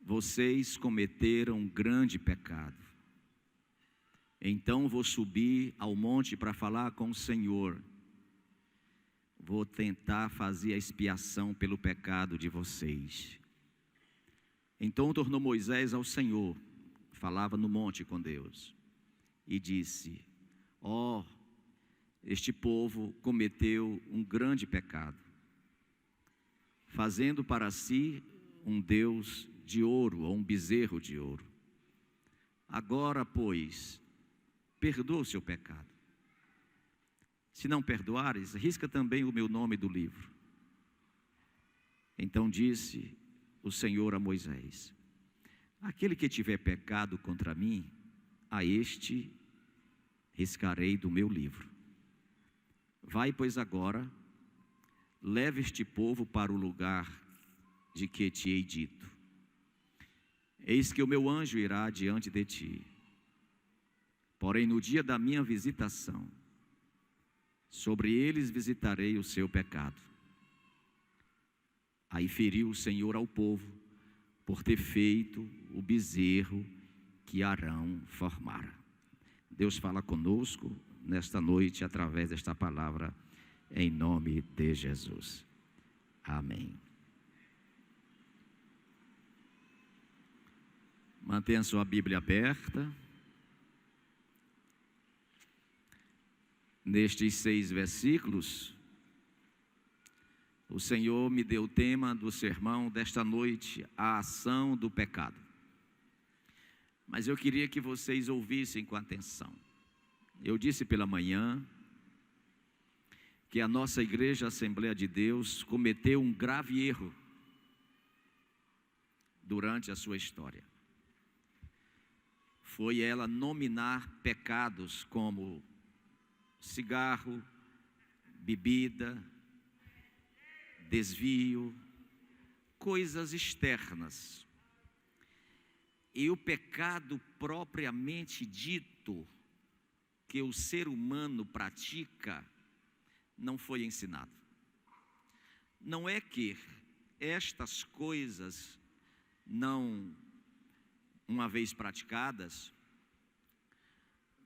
vocês cometeram um grande pecado. Então vou subir ao monte para falar com o Senhor. Vou tentar fazer a expiação pelo pecado de vocês. Então tornou Moisés ao Senhor, falava no monte com Deus, e disse: ó, este povo cometeu um grande pecado, fazendo para si um Deus de ouro, ou um bezerro de ouro. Agora, pois, perdoa o seu pecado. Se não perdoares, risca também o meu nome do livro. Então disse o Senhor a Moisés: aquele que tiver pecado contra mim, a este riscarei do meu livro. Vai, pois, agora, leve este povo para o lugar de que te hei dito. Eis que o meu anjo irá diante de ti. Porém, no dia da minha visitação, sobre eles visitarei o seu pecado. Aí feriu o Senhor ao povo, por ter feito o bezerro que Arão formara. Deus fala conosco nesta noite, através desta palavra, em nome de Jesus. Amém. Mantenha sua Bíblia aberta. Nestes 6 versículos, o Senhor me deu o tema do sermão desta noite, a ação do pecado. Mas eu queria que vocês ouvissem com atenção. Eu disse pela manhã que a nossa igreja Assembleia de Deus cometeu um grave erro durante a sua história. Foi ela nominar pecados como cigarro, bebida, desvio, coisas externas. E o pecado propriamente dito, que o ser humano pratica, não foi ensinado. Não é que estas coisas não, uma vez praticadas,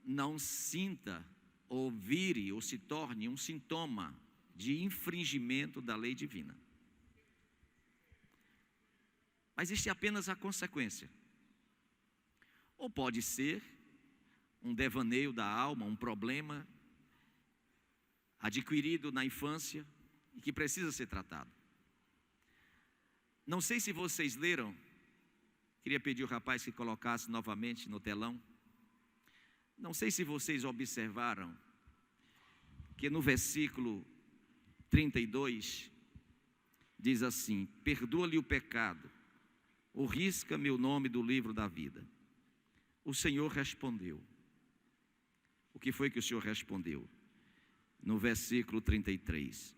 não sinta ou vire ou se torne um sintoma de infringimento da lei divina. Mas isso é apenas a consequência. Ou pode ser um devaneio da alma, um problema adquirido na infância e que precisa ser tratado. Não sei se vocês leram, queria pedir ao rapaz que colocasse novamente no telão. Não sei se vocês observaram que no versículo 32 diz assim: perdoa-lhe o pecado, ou risca-me o nome do livro da vida. O Senhor respondeu. O que foi que o Senhor respondeu? No versículo 33: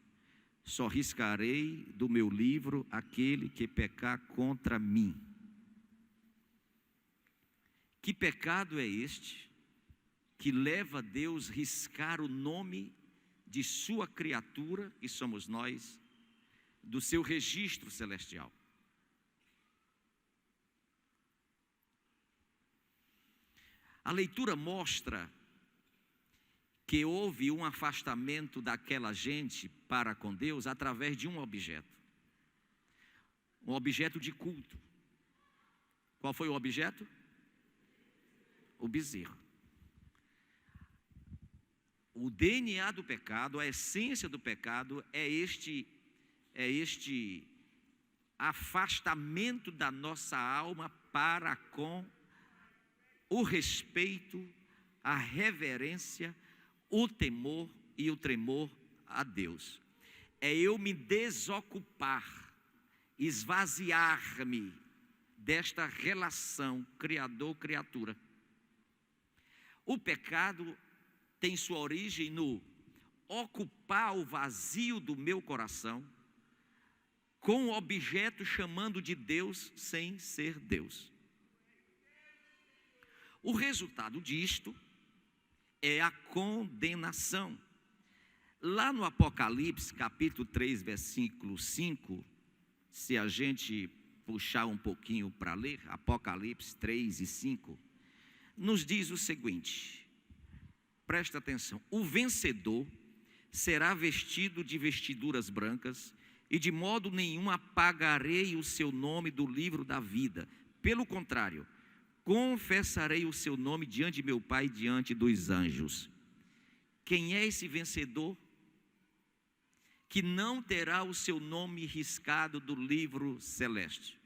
só riscarei do meu livro aquele que pecar contra mim. Que pecado é este que leva Deus a riscar o nome de sua criatura, que somos nós, do seu registro celestial? A leitura mostra que houve um afastamento daquela gente para com Deus através de um objeto de culto. Qual foi o objeto? O bezerro. O DNA do pecado, a essência do pecado é este afastamento da nossa alma para com o respeito, a reverência, o temor e o tremor a Deus. É eu me desocupar, esvaziar-me desta relação criador-criatura. O pecado tem sua origem no ocupar o vazio do meu coração com o objeto chamando de Deus sem ser Deus. O resultado disto é a condenação. Lá no Apocalipse, capítulo 3, versículo 5, se a gente puxar um pouquinho para ler, Apocalipse 3 e 5, nos diz o seguinte, presta atenção: o vencedor será vestido de vestiduras brancas, e de modo nenhum apagarei o seu nome do livro da vida. Pelo contrário, confessarei o seu nome diante de meu Pai e diante dos anjos. Quem é esse vencedor que não terá o seu nome riscado do livro celeste?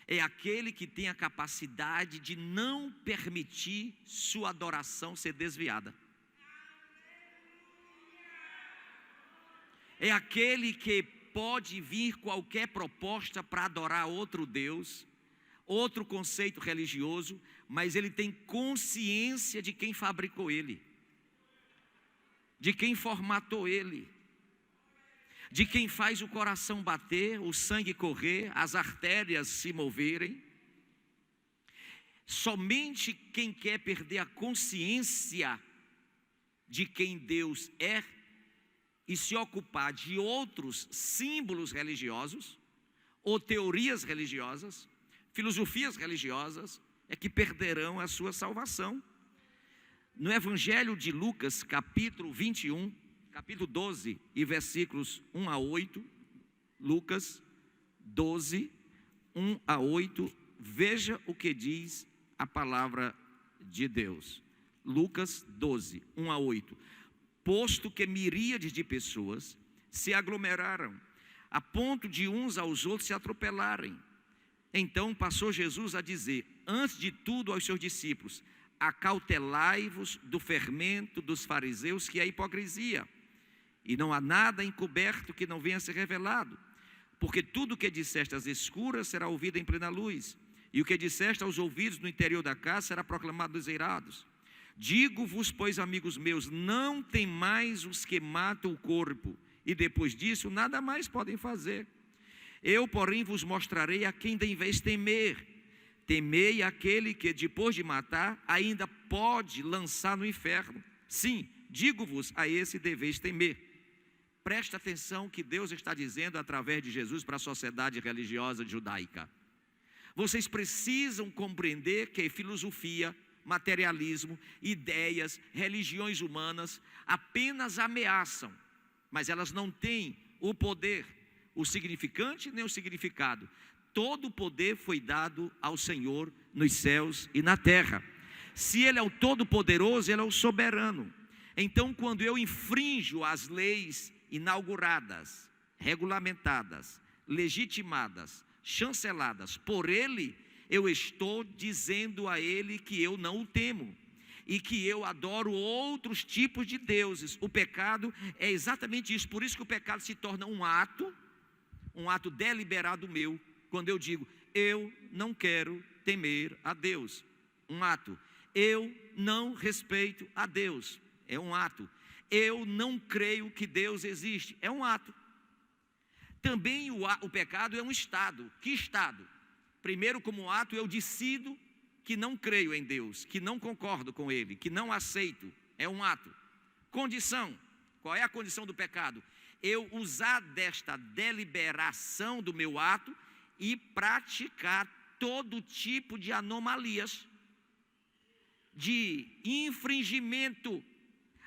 É aquele que tem a capacidade de não permitir sua adoração ser desviada. É aquele que pode vir qualquer proposta para adorar outro Deus, outro conceito religioso, mas ele tem consciência de quem fabricou ele, de quem formatou ele, de quem faz o coração bater, o sangue correr, as artérias se moverem. Somente quem quer perder a consciência de quem Deus é e se ocupar de outros símbolos religiosos, ou teorias religiosas, filosofias religiosas, é que perderão a sua salvação. No Evangelho de Lucas, capítulo 21, capítulo 12 e versículos 1 a 8, Lucas 12, 1 a 8, veja o que diz a palavra de Deus. Lucas 12, 1 a 8. Posto que miríades de pessoas se aglomeraram, a ponto de uns aos outros se atropelarem. Então passou Jesus a dizer, antes de tudo aos seus discípulos, acautelai-vos do fermento dos fariseus, que é a hipocrisia. E não há nada encoberto que não venha a ser revelado. Porque tudo o que disseste às escuras será ouvido em plena luz. E o que disseste aos ouvidos no interior da casa será proclamado nos eirados. Digo-vos, pois, amigos meus, não temais os que matam o corpo, e depois disso nada mais podem fazer. Eu, porém, vos mostrarei a quem deveis temer. Temei aquele que, depois de matar, ainda pode lançar no inferno. Sim, digo-vos, a esse deveis temer. Presta atenção que Deus está dizendo através de Jesus para a sociedade religiosa judaica. Vocês precisam compreender que filosofia, materialismo, ideias, religiões humanas apenas ameaçam, mas elas não têm o poder, o significante nem o significado. Todo o poder foi dado ao Senhor nos céus e na terra. Se Ele é o Todo-Poderoso, Ele é o soberano. Então, quando eu infrinjo as leis inauguradas, regulamentadas, legitimadas, chanceladas por Ele, eu estou dizendo a Ele que eu não o temo e que eu adoro outros tipos de deuses. O pecado é exatamente isso. Por isso que o pecado se torna um ato deliberado meu, quando eu digo, eu não quero temer a Deus. Um ato. Eu não respeito a Deus. É um ato. Eu não creio que Deus existe. É um ato. Também o pecado é um estado. Que estado? Primeiro, como ato, eu decido que não creio em Deus, que não concordo com Ele, que não aceito. É um ato. Condição. Qual é a condição do pecado? Eu usar desta deliberação do meu ato e praticar todo tipo de anomalias, de infringimento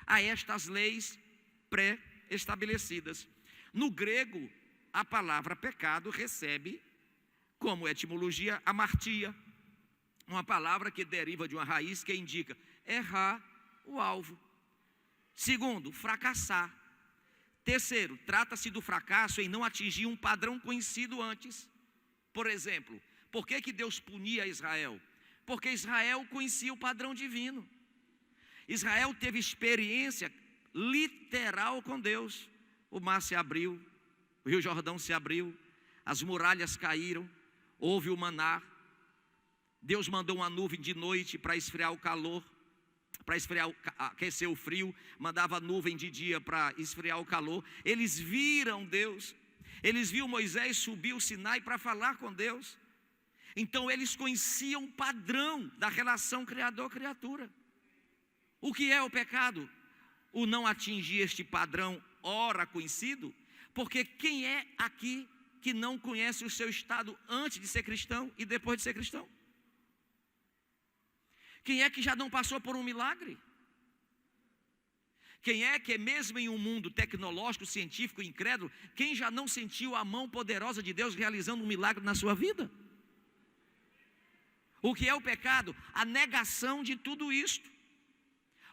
a estas leis pré-estabelecidas. No grego, a palavra pecado recebe como etimologia amartia, uma palavra que deriva de uma raiz que indica errar o alvo. Segundo, fracassar. Terceiro, trata-se do fracasso em não atingir um padrão conhecido antes. Por exemplo, por que Deus punia Israel? Porque Israel conhecia o padrão divino. Israel teve experiência literal com Deus. O mar se abriu, o Rio Jordão se abriu, as muralhas caíram, houve o maná. Deus mandou uma nuvem de noite para esfriar o calor, para aquecer o frio, mandava a nuvem de dia para esfriar o calor. Eles viram Deus, eles viram Moisés subir o Sinai para falar com Deus. Então eles conheciam o padrão da relação Criador-criatura. O que é o pecado? O não atingir este padrão ora conhecido. Porque quem é aqui que não conhece o seu estado antes de ser cristão e depois de ser cristão? Quem é que já não passou por um milagre? Quem é que mesmo em um mundo tecnológico, científico, incrédulo, quem já não sentiu a mão poderosa de Deus realizando um milagre na sua vida? O que é o pecado? A negação de tudo isto.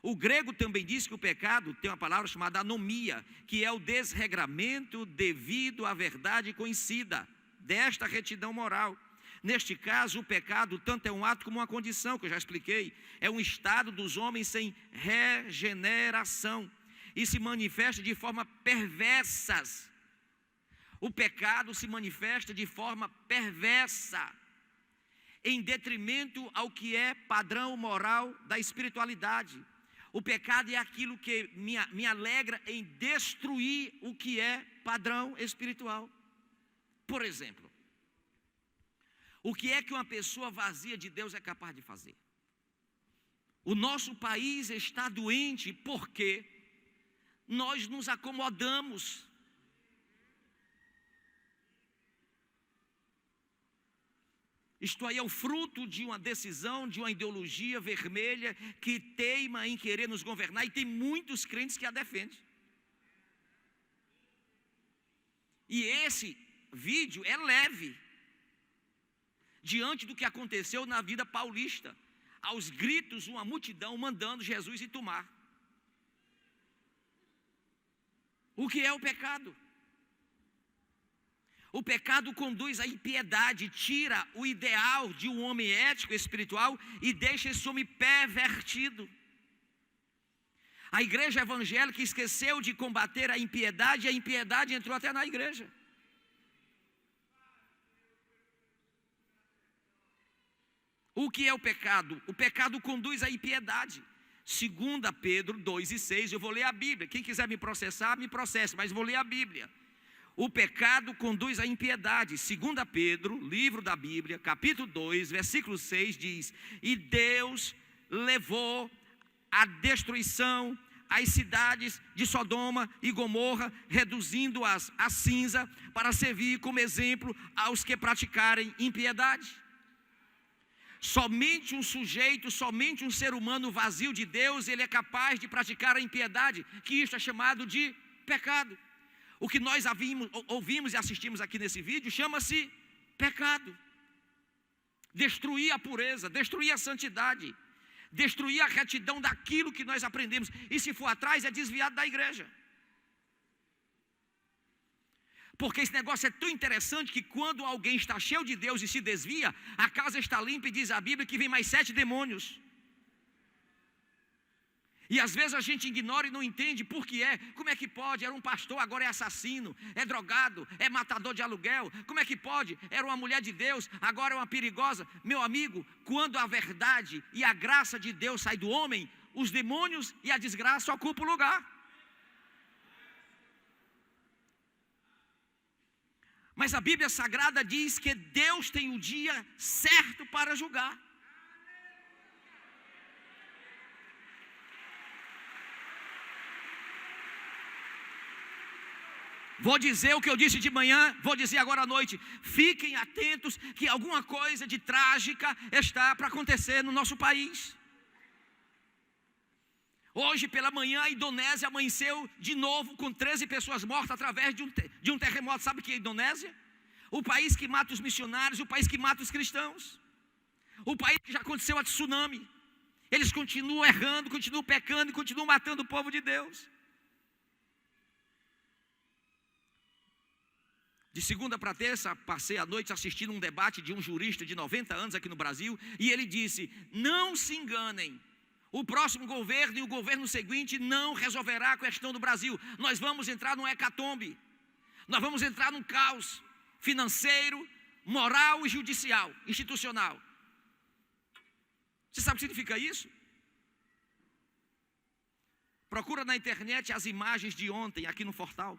O grego também diz que o pecado tem uma palavra chamada anomia, que é o desregramento devido à verdade conhecida, desta retidão moral. Neste caso, o pecado tanto é um ato como uma condição, que eu já expliquei. É um estado dos homens sem regeneração e se manifesta de forma perversas. O pecado se manifesta de forma perversa, em detrimento ao que é padrão moral da espiritualidade. O pecado é aquilo que me alegra em destruir o que é padrão espiritual. Por exemplo, o que é que uma pessoa vazia de Deus é capaz de fazer? O nosso país está doente porque nós nos acomodamos. Isto aí é o fruto de uma decisão, de uma ideologia vermelha que teima em querer nos governar, e tem muitos crentes que a defendem. E esse vídeo é leve diante do que aconteceu na vida paulista. Aos gritos, uma multidão mandando Jesus ir tomar. O que é o pecado? O pecado conduz à impiedade, tira o ideal de um homem ético e espiritual e deixa esse homem pervertido. A igreja evangélica esqueceu de combater a impiedade, e a impiedade entrou até na igreja. O que é o pecado? O pecado conduz à impiedade. 2 Pedro 2:6, eu vou ler a Bíblia. Quem quiser me processar, me processe, mas vou ler a Bíblia. O pecado conduz à impiedade. 2 Pedro, livro da Bíblia, capítulo 2, versículo 6 diz: e Deus levou à destruição as cidades de Sodoma e Gomorra, reduzindo-as a cinza, para servir como exemplo aos que praticarem impiedade. Somente um sujeito, somente um ser humano vazio de Deus, ele é capaz de praticar a impiedade, que isto é chamado de pecado. O que nós ouvimos e assistimos aqui nesse vídeo chama-se pecado. Destruir a pureza, destruir a santidade, destruir a retidão daquilo que nós aprendemos. E se for atrás, é desviado da igreja. Porque esse negócio é tão interessante que quando alguém está cheio de Deus e se desvia, a casa está limpa, e diz a Bíblia que vem mais 7 demônios. E às vezes a gente ignora e não entende por que é. Como é que pode? Era um pastor, agora é assassino, é drogado, é matador de aluguel. Como é que pode? Era uma mulher de Deus, agora é uma perigosa. Meu amigo, quando a verdade e a graça de Deus sai do homem, os demônios e a desgraça ocupam o lugar. Mas a Bíblia Sagrada diz que Deus tem o dia certo para julgar. Vou dizer o que eu disse de manhã, vou dizer agora à noite. Fiquem atentos que alguma coisa de trágica está para acontecer no nosso país. Hoje pela manhã a Indonésia amanheceu de novo com 13 pessoas mortas através de um terremoto. Sabe o que é a Indonésia? O país que mata os missionários, o país que mata os cristãos. O país que já aconteceu a tsunami. Eles continuam errando, continuam pecando e continuam matando o povo de Deus. De segunda para terça, passei a noite assistindo um debate de um jurista de 90 anos aqui no Brasil, e ele disse: não se enganem, o próximo governo e o governo seguinte não resolverá a questão do Brasil. Nós vamos entrar num hecatombe, nós vamos entrar num caos financeiro, moral e judicial, institucional. Você sabe o que significa isso? Procura na internet as imagens de ontem aqui no Fortal.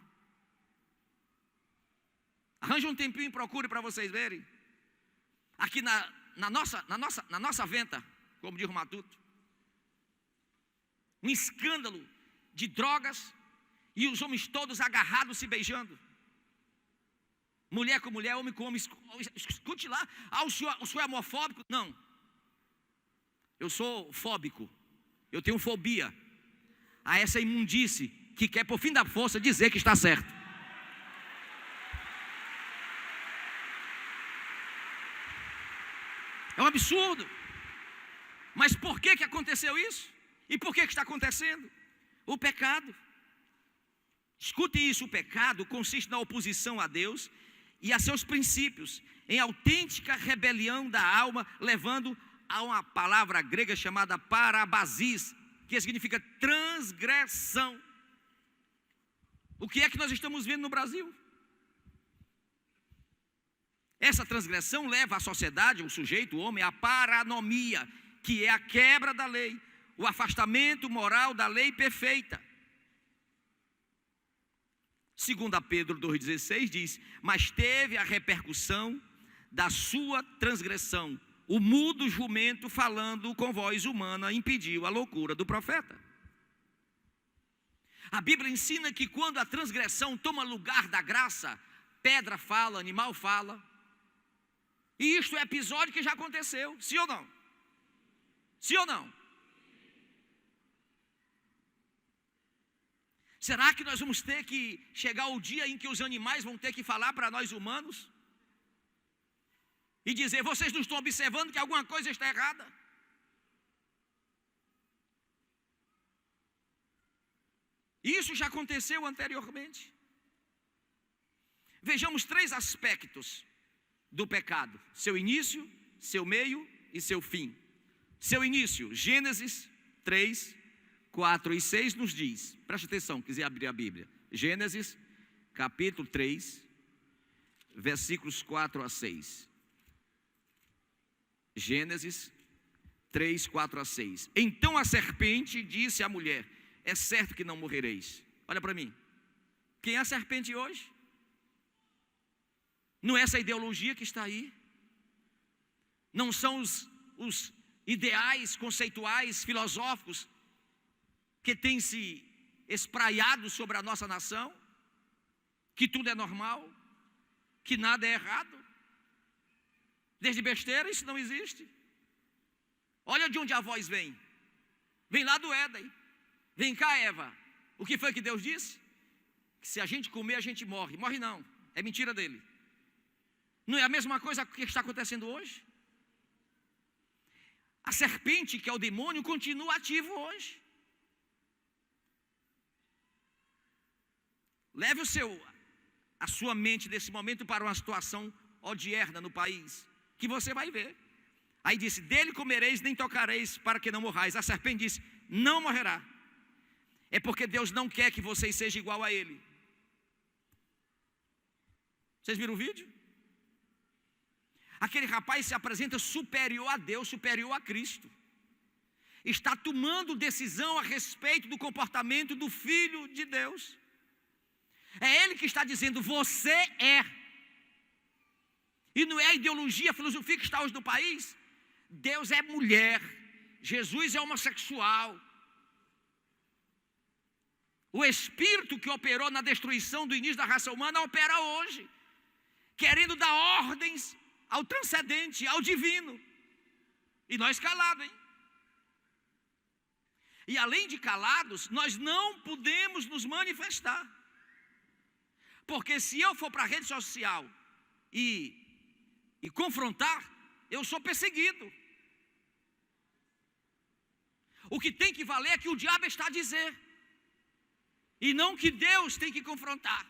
Arranja um tempinho e procure para vocês verem. Aqui na nossa venta, como diz o Matuto, um escândalo de drogas e os homens todos agarrados se beijando. Mulher com mulher, homem com homem. Escute lá. O senhor é homofóbico? Não. Eu sou fóbico. Eu tenho fobia a essa imundície que quer, por fim da força, dizer que está certo. É um absurdo. Mas por que aconteceu isso? E por que está acontecendo? O pecado. Escute isso, o pecado consiste na oposição a Deus e a seus princípios, em autêntica rebelião da alma, levando a uma palavra grega chamada parabasis, que significa transgressão. O que é que nós estamos vendo no Brasil? Essa transgressão leva a sociedade, o sujeito, o homem, à paranomia, que é a quebra da lei, o afastamento moral da lei perfeita. 2 Pedro 2,16 diz: mas teve a repercussão da sua transgressão. O mudo jumento, falando com voz humana, impediu a loucura do profeta. A Bíblia ensina que quando a transgressão toma lugar da graça, pedra fala, animal fala. E isto é episódio que já aconteceu, sim ou não? Sim ou não? Será que nós vamos ter que chegar o dia em que os animais vão ter que falar para nós humanos? E dizer, vocês não estão observando que alguma coisa está errada? Isso já aconteceu anteriormente. Vejamos 3 aspectos do pecado: seu início, seu meio e seu fim. Seu início, Gênesis 3, 4 e 6 nos diz, preste atenção, quiser abrir a Bíblia, Gênesis capítulo 3, versículos 4 a 6. Gênesis 3, 4 a 6. Então a serpente disse à mulher: é certo que não morrereis. Olha para mim, quem é a serpente hoje? Não é essa ideologia que está aí? Não são os ideais conceituais, filosóficos que têm se espraiado sobre a nossa nação? Que tudo é normal, que nada é errado. Desde besteira, isso não existe. Olha de onde a voz vem. Vem lá do Éden. Vem cá, Eva. O que foi que Deus disse? Que se a gente comer, a gente morre. Morre não, é mentira dele. Não é a mesma coisa que está acontecendo hoje? A serpente, que é o demônio, continua ativo hoje. Leve a sua mente nesse momento para uma situação odierna no país, que você vai ver. Aí disse: dele comereis, nem tocareis, para que não morrais. A serpente disse: não morrerá. É porque Deus não quer que vocês sejam igual a ele. Vocês viram o vídeo? Aquele rapaz se apresenta superior a Deus, superior a Cristo. Está tomando decisão a respeito do comportamento do Filho de Deus. É ele que está dizendo: você é. E não é a ideologia, a filosofia que está hoje no país. Deus é mulher, Jesus é homossexual. O espírito que operou na destruição do início da raça humana opera hoje, querendo dar ordens ao transcendente, ao divino. E nós calados, hein? E além de calados, nós não podemos nos manifestar. Porque se eu for para a rede social e confrontar, eu sou perseguido. O que tem que valer é que o diabo está a dizer, e não que Deus tem que confrontar.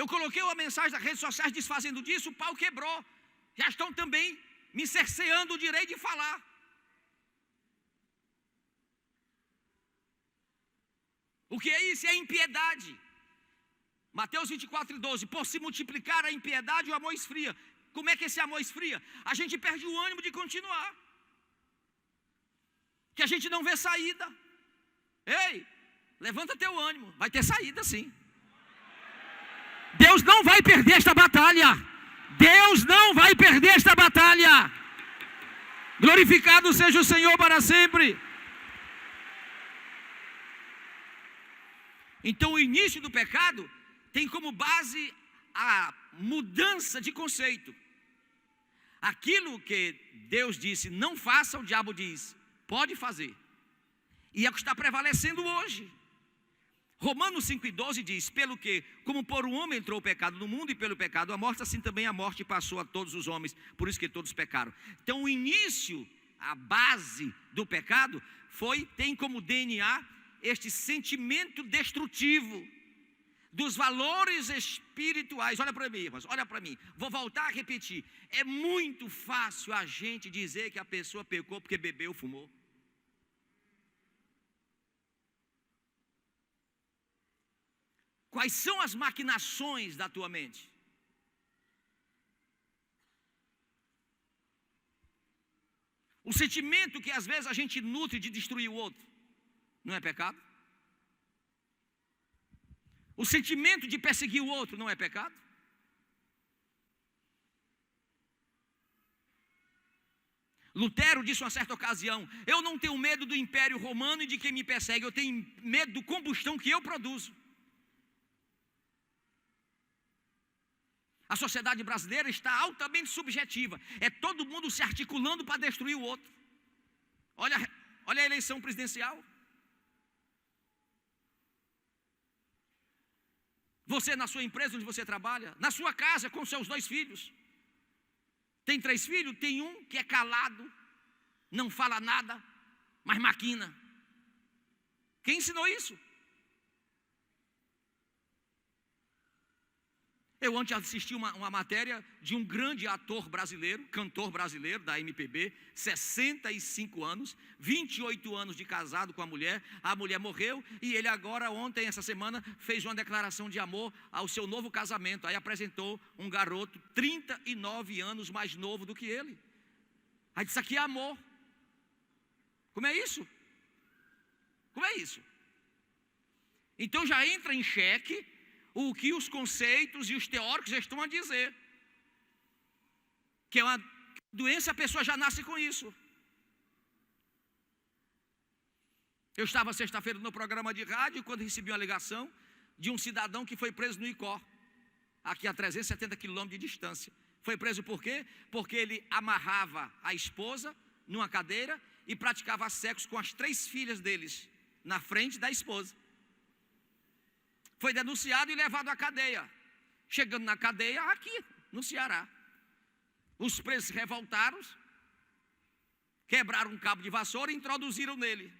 Eu coloquei uma mensagem nas redes sociais desfazendo disso, o pau quebrou. Já estão também me cerceando o direito de falar. O que é isso? É impiedade. Mateus 24, 12. Por se multiplicar a impiedade, o amor esfria. Como é que esse amor esfria? A gente perde o ânimo de continuar. Que a gente não vê saída. Ei, levanta teu ânimo. Vai ter saída sim. Deus não vai perder esta batalha. Deus não vai perder esta batalha. Glorificado seja o Senhor para sempre. Então o início do pecado tem como base a mudança de conceito. Aquilo que Deus disse não faça, o diabo diz pode fazer. E é o que está prevalecendo hoje. Romanos 5,12 diz: pelo que, como por um homem entrou o pecado no mundo, e pelo pecado a morte, assim também a morte passou a todos os homens, por isso que todos pecaram. Então o início, a base do pecado tem como DNA este sentimento destrutivo dos valores espirituais. Olha para mim, irmãos, olha para mim. Vou voltar a repetir. É muito fácil a gente dizer que a pessoa pecou porque bebeu, fumou. Quais são as maquinações da tua mente? O sentimento que às vezes a gente nutre de destruir o outro, não é pecado? O sentimento de perseguir o outro não é pecado? Lutero disse uma certa ocasião: eu não tenho medo do império romano e de quem me persegue, eu tenho medo do combustão que eu produzo. A sociedade brasileira está altamente subjetiva. É todo mundo se articulando para destruir o outro. Olha a eleição presidencial. Você na sua empresa onde você trabalha, na sua casa com seus 2 filhos. Tem 3 filhos? Tem um que é calado, não fala nada, mas maquina. Quem ensinou isso? Eu ontem assisti uma matéria de um grande ator brasileiro, cantor brasileiro da MPB, 65 anos, 28 anos de casado com a mulher morreu, e ele agora, ontem, essa semana, fez uma declaração de amor ao seu novo casamento. Aí apresentou um garoto 39 anos mais novo do que ele. Aí disse: aqui é amor. Como é isso? Como é isso? Então já entra em xeque o que os conceitos e os teóricos estão a dizer, que é uma doença, a pessoa já nasce com isso. Eu estava sexta-feira no programa de rádio, quando recebi uma ligação de um cidadão que foi preso no Icó, aqui a 370 quilômetros de distância. Foi preso por quê? Porque ele amarrava a esposa numa cadeira e praticava sexo com as 3 filhas deles, na frente da esposa. Foi denunciado e levado à cadeia. Chegando na cadeia, aqui no Ceará, os presos se revoltaram, quebraram um cabo de vassoura e introduziram nele.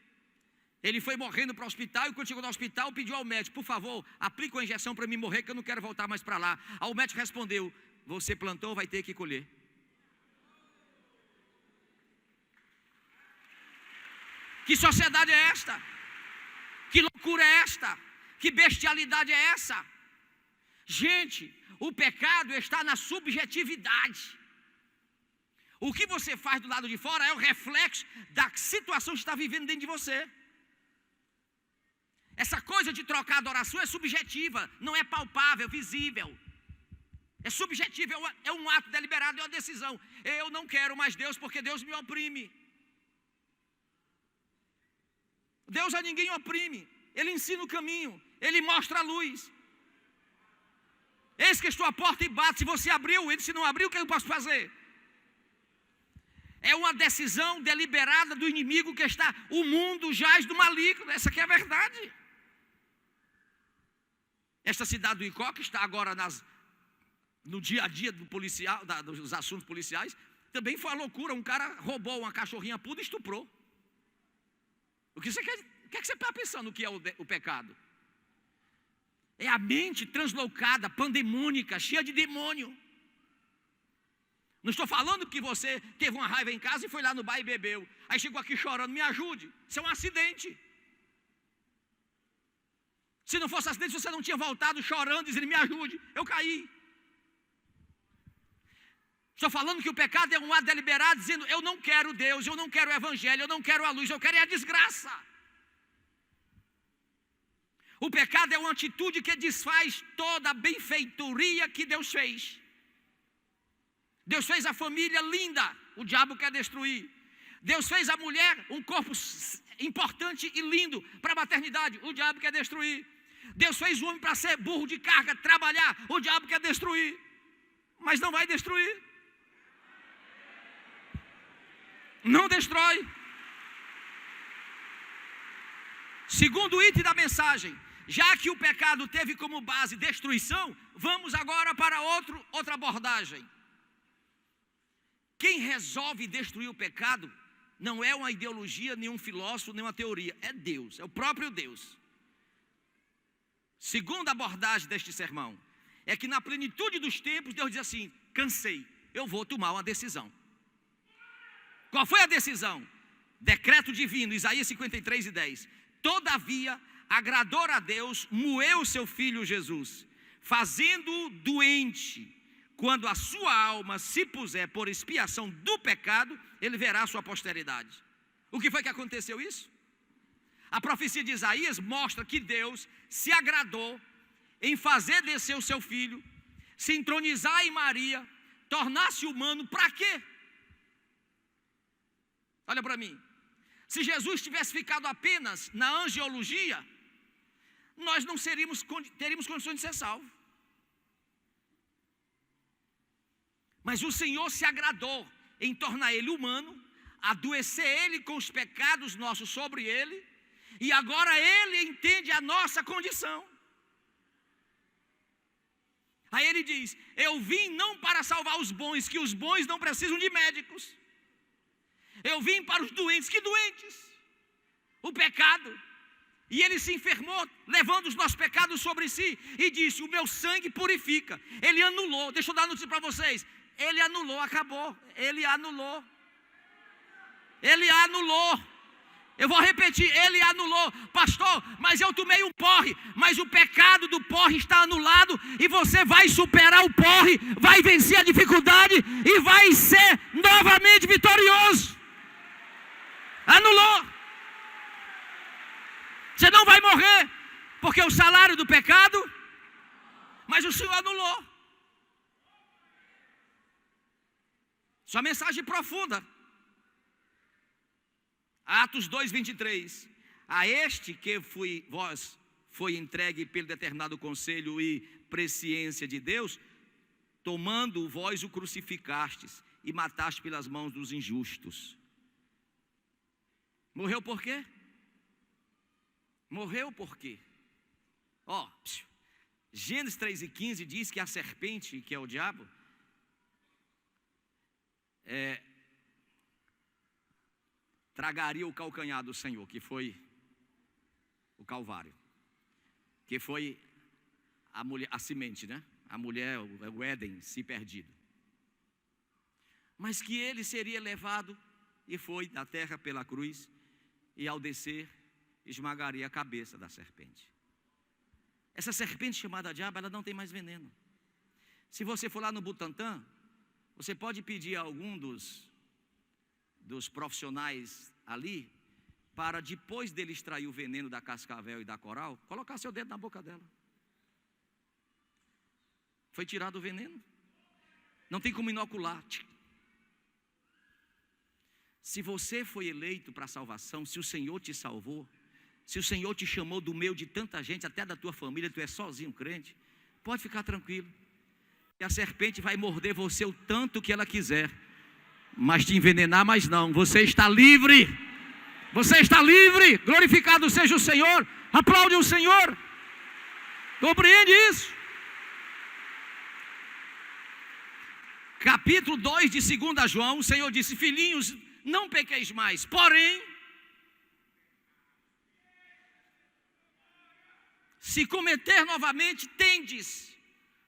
Ele foi morrendo para o hospital, e quando chegou no hospital pediu ao médico: por favor, aplique uma injeção para mim morrer, que eu não quero voltar mais para lá. Aí o médico respondeu: você plantou, vai ter que colher. Que sociedade é esta? Que loucura é esta? Que bestialidade é essa? Gente, o pecado está na subjetividade. O que você faz do lado de fora é o reflexo da situação que está vivendo dentro de você. Essa coisa de trocar adoração é subjetiva, não é palpável, visível. É subjetivo, é um ato deliberado, é uma decisão. Eu não quero mais Deus porque Deus me oprime. Deus a ninguém oprime. Ele ensina o caminho, Ele mostra a luz. Eis que estou à porta e bato. Se você abriu, ele se não abriu, o que eu posso fazer? É uma decisão deliberada do inimigo que está. O mundo jaz do maligno. Essa aqui é a verdade. Esta cidade do Icó, que está agora no dia a dia do policial, dos assuntos policiais, também foi uma loucura. Um cara roubou uma cachorrinha puda e estuprou. O que você quer? O que é que você está pensando que é o pecado? É a mente translocada, pandemônica, cheia de demônio. Não estou falando que você teve uma raiva em casa e foi lá no bar e bebeu. Aí chegou aqui chorando: me ajude. Isso é um acidente. Se não fosse acidente, você não tinha voltado chorando, dizendo: me ajude, eu caí. Estou falando que o pecado é um ato deliberado, dizendo: eu não quero Deus, eu não quero o evangelho, eu não quero a luz, eu quero a desgraça. O pecado é uma atitude que desfaz toda a benfeitoria que Deus fez. Deus fez a família linda, o diabo quer destruir. Deus fez a mulher um corpo importante e lindo para a maternidade, o diabo quer destruir. Deus fez o homem para ser burro de carga, trabalhar. O diabo quer destruir, mas não vai destruir. Não destrói. Segundo item da mensagem, já que o pecado teve como base destruição, vamos agora para outra abordagem. Quem resolve destruir o pecado não é uma ideologia, nem um filósofo, nem uma teoria. É Deus, é o próprio Deus. Segunda abordagem deste sermão é que na plenitude dos tempos Deus diz assim: cansei, eu vou tomar uma decisão. Qual foi a decisão? Decreto divino, Isaías 53:10. Todavia agradou a Deus moer o seu filho Jesus, fazendo-o doente. Quando a sua alma se puser por expiação do pecado, ele verá a sua posteridade. O que foi que aconteceu isso? A profecia de Isaías mostra que Deus se agradou em fazer descer o seu filho, se entronizar em Maria, tornar-se humano. Para quê? Olha para mim. Se Jesus tivesse ficado apenas na angiologia, nós não teríamos condições de ser salvos. Mas o Senhor se agradou em tornar ele humano, adoecer ele com os pecados nossos sobre ele, e agora ele entende a nossa condição. Aí ele diz: eu vim não para salvar os bons, que os bons não precisam de médicos. Eu vim para os doentes, que doentes? O pecado. E ele se enfermou, levando os nossos pecados sobre si, e disse: o meu sangue purifica. Ele anulou, deixa eu dar notícia para vocês. Ele anulou, acabou. Ele anulou. Ele anulou. Eu vou repetir, ele anulou. Pastor, mas eu tomei um porre. Mas o pecado do porre está anulado, e você vai superar o porre, vai vencer a dificuldade e vai ser novamente vitorioso. Anulou. Você não vai morrer, porque o salário do pecado, mas o Senhor anulou. Sua mensagem profunda. Atos 2:23. A este que vós foi entregue pelo determinado conselho e presciência de Deus, tomando vós o crucificastes e mataste pelas mãos dos injustos. Morreu por quê? Morreu por quê? Gênesis 3:15 diz que a serpente, que é o diabo, tragaria o calcanhar do Senhor, que foi o Calvário, que foi a mulher, a semente, né? A mulher, o Éden, se perdido. Mas que ele seria levado, e foi da terra pela cruz, e ao descer, esmagaria a cabeça da serpente. Essa serpente chamada diabo, ela não tem mais veneno. Se você for lá no Butantã, você pode pedir a algum dos profissionais ali, para depois dele extrair o veneno da cascavel e da coral, colocar seu dedo na boca dela. Foi tirado o veneno. Não tem como inocular. Se você foi eleito para a salvação, se o Senhor te salvou, se o Senhor te chamou do meio de tanta gente, até da tua família, tu é sozinho crente, pode ficar tranquilo. E a serpente vai morder você o tanto que ela quiser, mas te envenenar mais não. Você está livre. Você está livre. Glorificado seja o Senhor. Aplaude o Senhor. Compreende isso? Capítulo 2 de 2 João, o Senhor disse: filhinhos, não pequeis mais, porém, se cometer novamente, tendes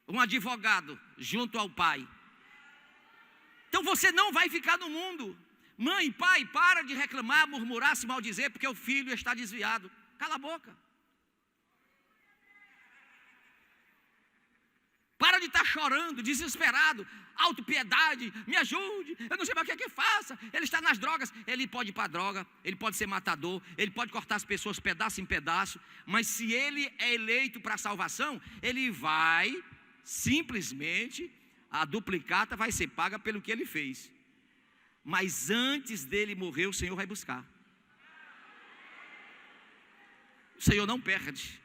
um advogado junto ao Pai. Então você não vai ficar no mundo. Mãe, pai, para de reclamar, murmurar, se maldizer, porque o filho está desviado. Cala a boca. Para de estar chorando, desesperado. Autopiedade, me ajude, eu não sei mais o que é que faça. Ele está nas drogas. Ele pode ir para a droga, ele pode ser matador, ele pode cortar as pessoas pedaço em pedaço. Mas se ele é eleito para a salvação, ele vai simplesmente, a duplicata vai ser paga pelo que ele fez. Mas antes dele morrer, o Senhor vai buscar. O Senhor não perde.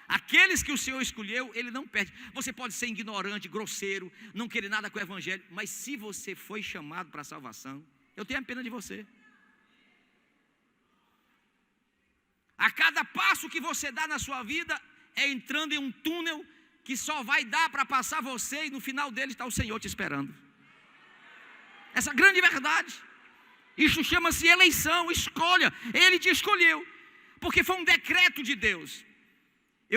Aqueles que o Senhor escolheu, Ele não perde. Você pode ser ignorante, grosseiro, não querer nada com o Evangelho, mas se você foi chamado para a salvação, eu tenho pena de você. A cada passo que você dá na sua vida, é entrando em um túnel que só vai dar para passar você, e no final dele está o Senhor te esperando. Essa grande verdade. Isso chama-se eleição, escolha. Ele te escolheu, porque foi um decreto de Deus.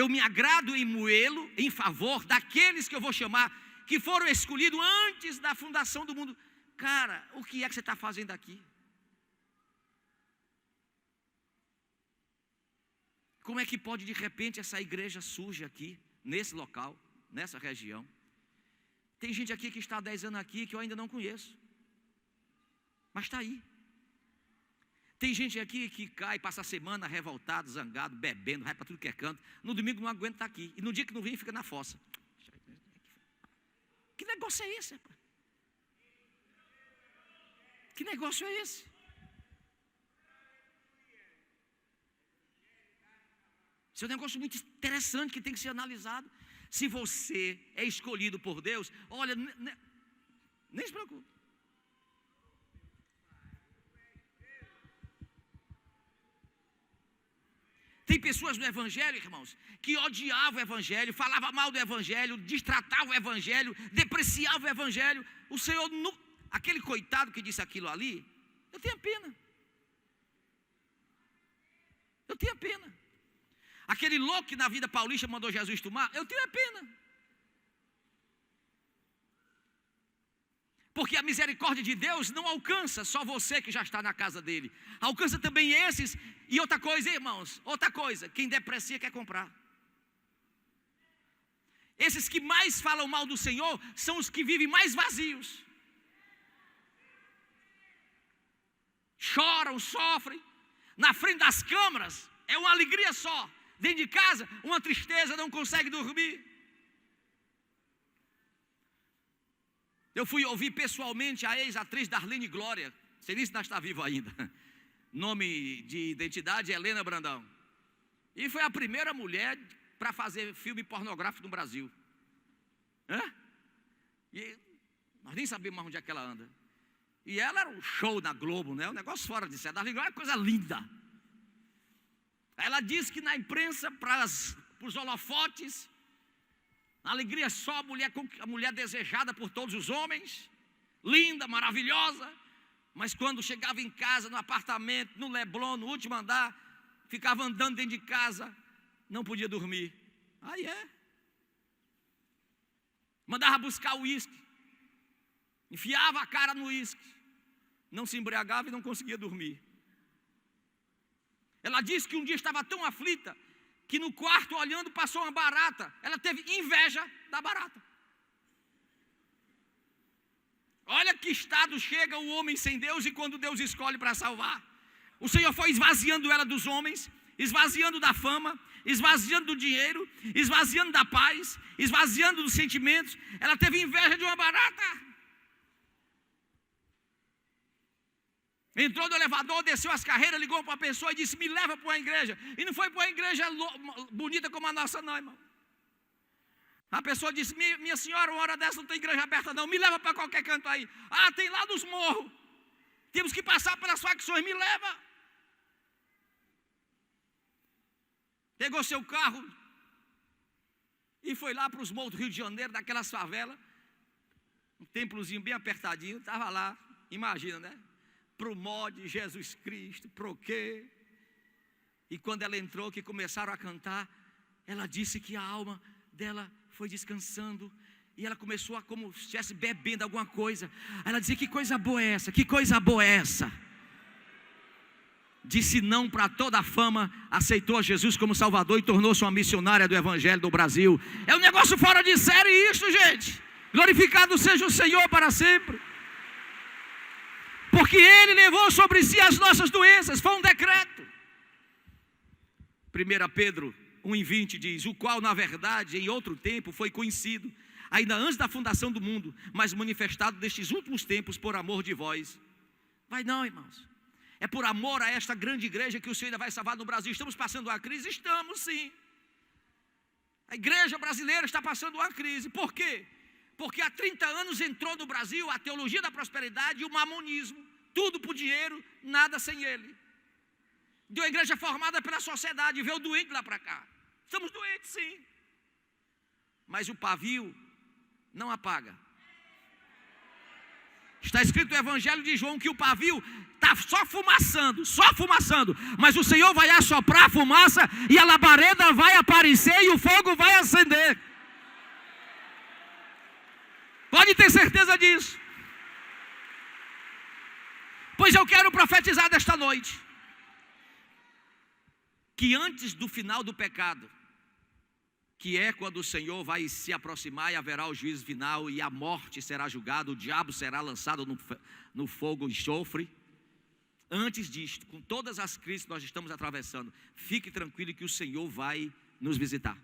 Eu me agrado em moê-lo em favor daqueles que eu vou chamar, que foram escolhidos antes da fundação do mundo. Cara, o que é que você está fazendo aqui? Como é que pode de repente essa igreja surge aqui, nesse local, nessa região? Tem gente aqui que está há 10 anos aqui que eu ainda não conheço, mas está aí. Tem gente aqui que cai, passa a semana revoltado, zangado, bebendo, vai para tudo que é canto. No domingo não aguenta estar aqui. E no dia que não vem, fica na fossa. Que negócio é esse, rapaz? Que negócio é esse? Isso é um negócio muito interessante que tem que ser analisado. Se você é escolhido por Deus, olha, nem se preocupe. Tem pessoas no Evangelho, irmãos, que odiavam o Evangelho, falavam mal do Evangelho, destratavam o Evangelho, depreciavam o Evangelho. O Senhor, aquele coitado que disse aquilo ali, eu tenho pena. Eu tenho pena. Aquele louco que na vida paulista mandou Jesus tomar, eu tenho pena. Porque a misericórdia de Deus não alcança só você que já está na casa dele. Alcança também esses. E outra coisa, irmãos, outra coisa, quem deprecia quer comprar. Esses que mais falam mal do Senhor são os que vivem mais vazios. Choram, sofrem. Na frente das câmaras é uma alegria só. Dentro de casa, uma tristeza, não consegue dormir. Eu fui ouvir pessoalmente a ex-atriz Darlene Glória, sei nem se ainda está viva ainda. Nome de identidade é Helena Brandão. E foi a primeira mulher para fazer filme pornográfico no Brasil. E nós nem sabemos mais onde é que ela anda. E ela era um show na Globo, né? Um negócio fora de série. Darlene Glória é uma coisa linda. Ela disse que na imprensa, para os holofotes, a alegria só a mulher desejada por todos os homens, linda, maravilhosa, mas quando chegava em casa, no apartamento, no Leblon, no último andar, ficava andando dentro de casa, não podia dormir. Aí mandava buscar o uísque, enfiava a cara no uísque, não se embriagava e não conseguia dormir. Ela disse que um dia estava tão aflita, que no quarto olhando passou uma barata. Ela teve inveja da barata. Olha que estado chega o homem sem Deus e quando Deus escolhe para salvar. O Senhor foi esvaziando ela dos homens, esvaziando da fama, esvaziando do dinheiro, esvaziando da paz, esvaziando dos sentimentos. Ela teve inveja de uma barata. Entrou no elevador, desceu as carreiras, ligou para a pessoa e disse: me leva para uma igreja. E não foi para uma igreja bonita como a nossa não, irmão. A pessoa disse: minha senhora, uma hora dessa não tem igreja aberta não, me leva para qualquer canto aí. Ah, tem lá dos morros, temos que passar pelas facções, me leva. Pegou seu carro e foi lá para os morros do Rio de Janeiro, daquelas favelas, um templozinho bem apertadinho, estava lá, imagina, né? Pro mod, Jesus Cristo, pro quê? E quando ela entrou, que começaram a cantar, ela disse que a alma dela foi descansando, e ela começou a como se estivesse bebendo alguma coisa. Ela dizia: que coisa boa é essa? Que coisa boa é essa? Disse não para toda a fama, aceitou a Jesus como Salvador e tornou-se uma missionária do Evangelho do Brasil. É um negócio fora de série isso, gente. Glorificado seja o Senhor para sempre. Porque Ele levou sobre si as nossas doenças, foi um decreto. 1 Pedro 1:20 diz: o qual na verdade em outro tempo foi conhecido, ainda antes da fundação do mundo, mas manifestado nestes últimos tempos por amor de vós. Vai não, irmãos. É por amor a esta grande igreja que o Senhor ainda vai salvar no Brasil. Estamos passando uma crise? Estamos sim. A igreja brasileira está passando uma crise. Por quê? Porque há 30 anos entrou no Brasil a teologia da prosperidade e o mamonismo. Tudo por dinheiro, nada sem ele. De uma igreja formada pela sociedade, veio doente lá para cá. Estamos doentes, sim. Mas o pavio não apaga. Está escrito no Evangelho de João que o pavio está só fumaçando. Mas o Senhor vai assoprar a fumaça e a labareda vai aparecer e o fogo vai acender. Pode ter certeza disso. Pois eu quero profetizar desta noite que antes do final do pecado, que é quando o Senhor vai se aproximar e haverá o juízo final e a morte será julgada, o diabo será lançado no fogo e enxofre. Antes disto, com todas as crises que nós estamos atravessando, fique tranquilo que o Senhor vai nos visitar.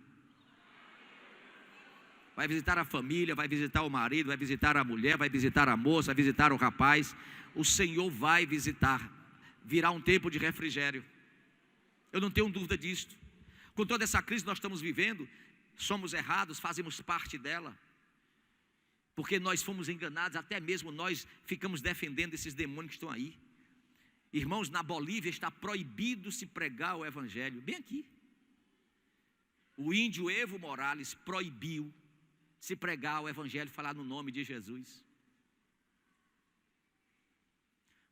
Vai visitar a família, vai visitar o marido, vai visitar a mulher, vai visitar a moça, vai visitar o rapaz. O Senhor vai visitar. Virá um tempo de refrigério. Eu não tenho dúvida disto. Com toda essa crise que nós estamos vivendo, somos errados, fazemos parte dela. Porque nós fomos enganados, até mesmo nós ficamos defendendo esses demônios que estão aí. Irmãos, na Bolívia está proibido se pregar o Evangelho, bem aqui. O índio Evo Morales proibiu se pregar o Evangelho, falar no nome de Jesus.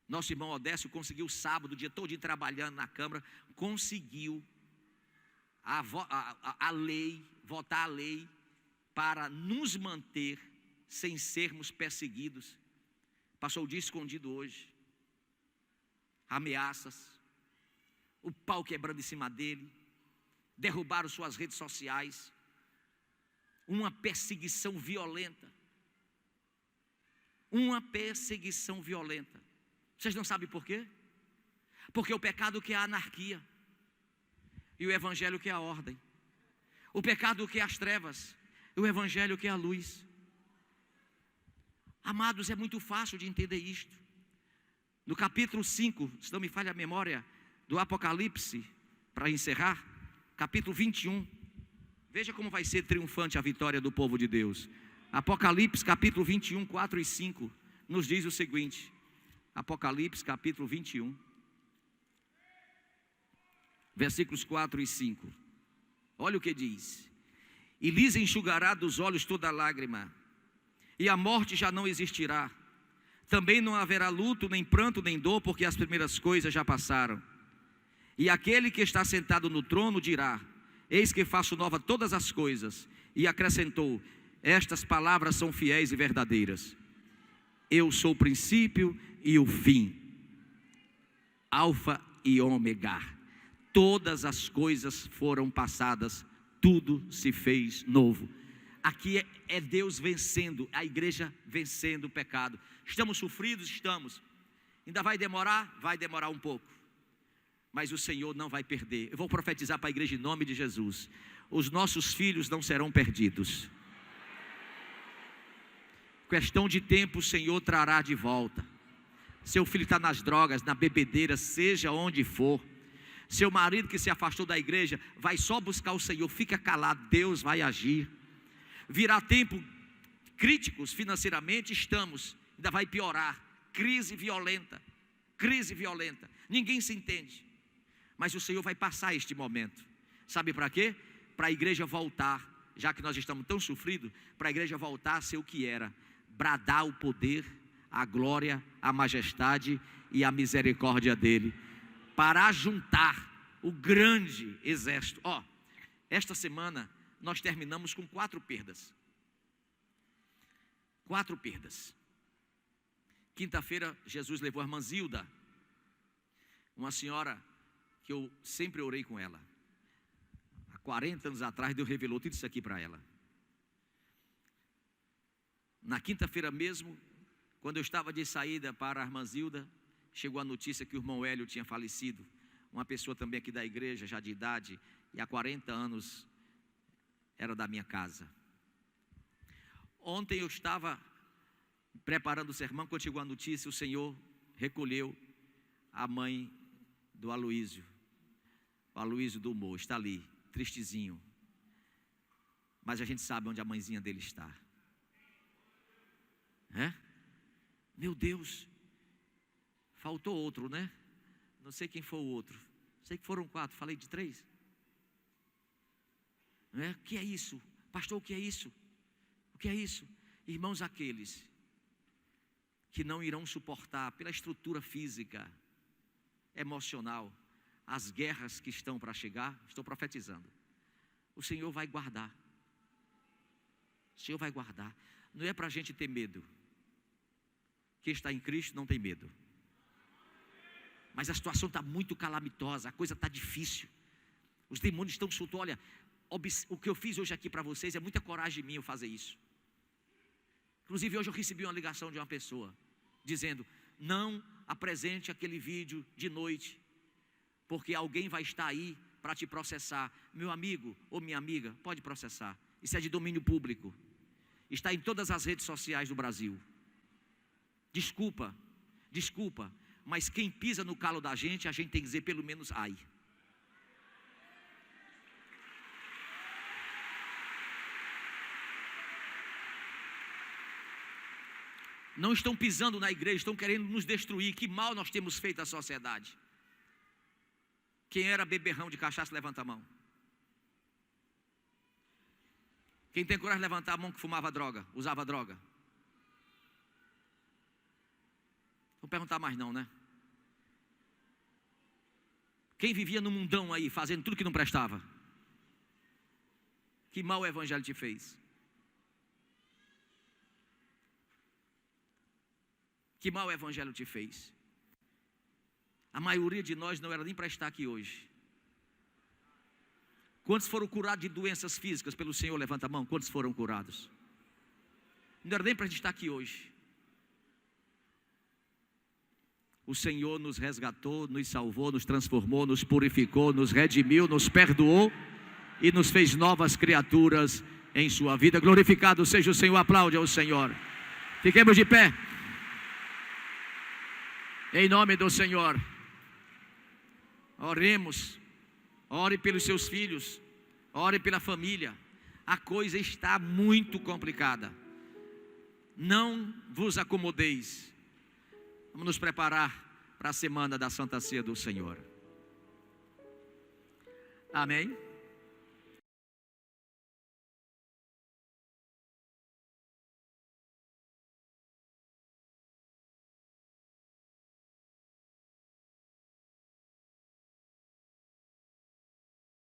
Nosso irmão Odécio conseguiu sábado, o dia todo trabalhando na Câmara, conseguiu a lei, votar a lei para nos manter sem sermos perseguidos. Passou o dia escondido hoje. Ameaças, o pau quebrando em cima dele, derrubaram suas redes sociais, uma perseguição violenta. Uma perseguição violenta. Vocês não sabem por quê? Porque o pecado quer a anarquia e o Evangelho quer a ordem. O pecado quer as trevas e o Evangelho quer a luz. Amados, é muito fácil de entender isto. No capítulo 5, se não me falha a memória, do Apocalipse, para encerrar, capítulo 21, veja como vai ser triunfante a vitória do povo de Deus. Apocalipse, capítulo 21, 4 e 5, nos diz o seguinte. Apocalipse, capítulo 21, versículos 4 e 5. Olha o que diz. E lhes enxugará dos olhos toda lágrima, e a morte já não existirá. Também não haverá luto, nem pranto, nem dor, porque as primeiras coisas já passaram. E aquele que está sentado no trono dirá: eis que faço nova todas as coisas. E acrescentou: estas palavras são fiéis e verdadeiras. Eu sou o princípio e o fim, Alfa e Ômega. Todas as coisas foram passadas, tudo se fez novo. Aqui é Deus vencendo, a igreja vencendo o pecado. Estamos sofridos? Estamos. Ainda vai demorar? Vai demorar um pouco. Mas o Senhor não vai perder. Eu vou profetizar para a igreja em nome de Jesus. Os nossos filhos não serão perdidos. Questão de tempo, o Senhor trará de volta. Seu filho está nas drogas, na bebedeira, seja onde for. Seu marido que se afastou da igreja, vai só buscar o Senhor, fica calado, Deus vai agir. Virá tempo críticos financeiramente, estamos, ainda vai piorar, crise violenta, ninguém se entende, mas o Senhor vai passar este momento, sabe para quê? Para a igreja voltar, já que nós estamos tão sofridos, para a igreja voltar a ser o que era, bradar o poder, a glória, a majestade e a misericórdia dele, para juntar o grande exército. Esta semana nós terminamos com 4 perdas. 4 perdas. Quinta-feira, Jesus levou a irmã Zilda, uma senhora que eu sempre orei com ela. Há 40 anos atrás, Deus revelou tudo isso aqui para ela. Na quinta-feira mesmo, quando eu estava de saída para a irmã Zilda, chegou a notícia que o irmão Hélio tinha falecido. Uma pessoa também aqui da igreja, já de idade, e há 40 anos era da minha casa. Ontem eu estava preparando o sermão, quando chegou a notícia, o Senhor recolheu a mãe do Aloísio. O Aloísio do Humor, está ali, tristezinho. mas a gente sabe onde a mãezinha dele está. Meu Deus, faltou outro, né? Não sei quem foi o outro. Sei que foram 4, falei de 3. O que é isso? Pastor, o que é isso? O que é isso? Irmãos, aqueles que não irão suportar pela estrutura física, emocional, as guerras que estão para chegar, estou profetizando. O Senhor vai guardar. O Senhor vai guardar. Não é para a gente ter medo. Quem está em Cristo não tem medo. Mas a situação está muito calamitosa, a coisa está difícil. Os demônios estão soltos. Olha, o que eu fiz hoje aqui para vocês é muita coragem minha eu fazer isso. Inclusive hoje eu recebi uma ligação de uma pessoa dizendo: não apresente aquele vídeo de noite, porque alguém vai estar aí para te processar. Meu amigo ou minha amiga, pode processar. Isso é de domínio público. Está em todas as redes sociais do Brasil. Desculpa, mas quem pisa no calo da gente, a gente tem que dizer pelo menos ai. Não estão pisando na igreja, estão querendo nos destruir. Que mal nós temos feito à sociedade. Quem era beberrão de cachaça, levanta a mão. Quem tem coragem de levantar a mão que fumava droga, usava droga? Vou perguntar mais não, né? Quem vivia no mundão aí, fazendo tudo que não prestava? Que mal o evangelho te fez? Que mal o evangelho te fez? A maioria de nós não era nem para estar aqui hoje. Quantos foram curados de doenças físicas pelo Senhor? Levanta a mão. Quantos foram curados? Não era nem para a gente estar aqui hoje. O Senhor nos resgatou, nos salvou, nos transformou, nos purificou, nos redimiu, nos perdoou e nos fez novas criaturas em sua vida. Glorificado seja o Senhor. Aplaude ao Senhor. Fiquemos de pé. Em nome do Senhor. Oremos. Ore pelos seus filhos. Ore pela família. A coisa está muito complicada. Não vos acomodeis. Vamos nos preparar para a semana da Santa Ceia do Senhor. Amém.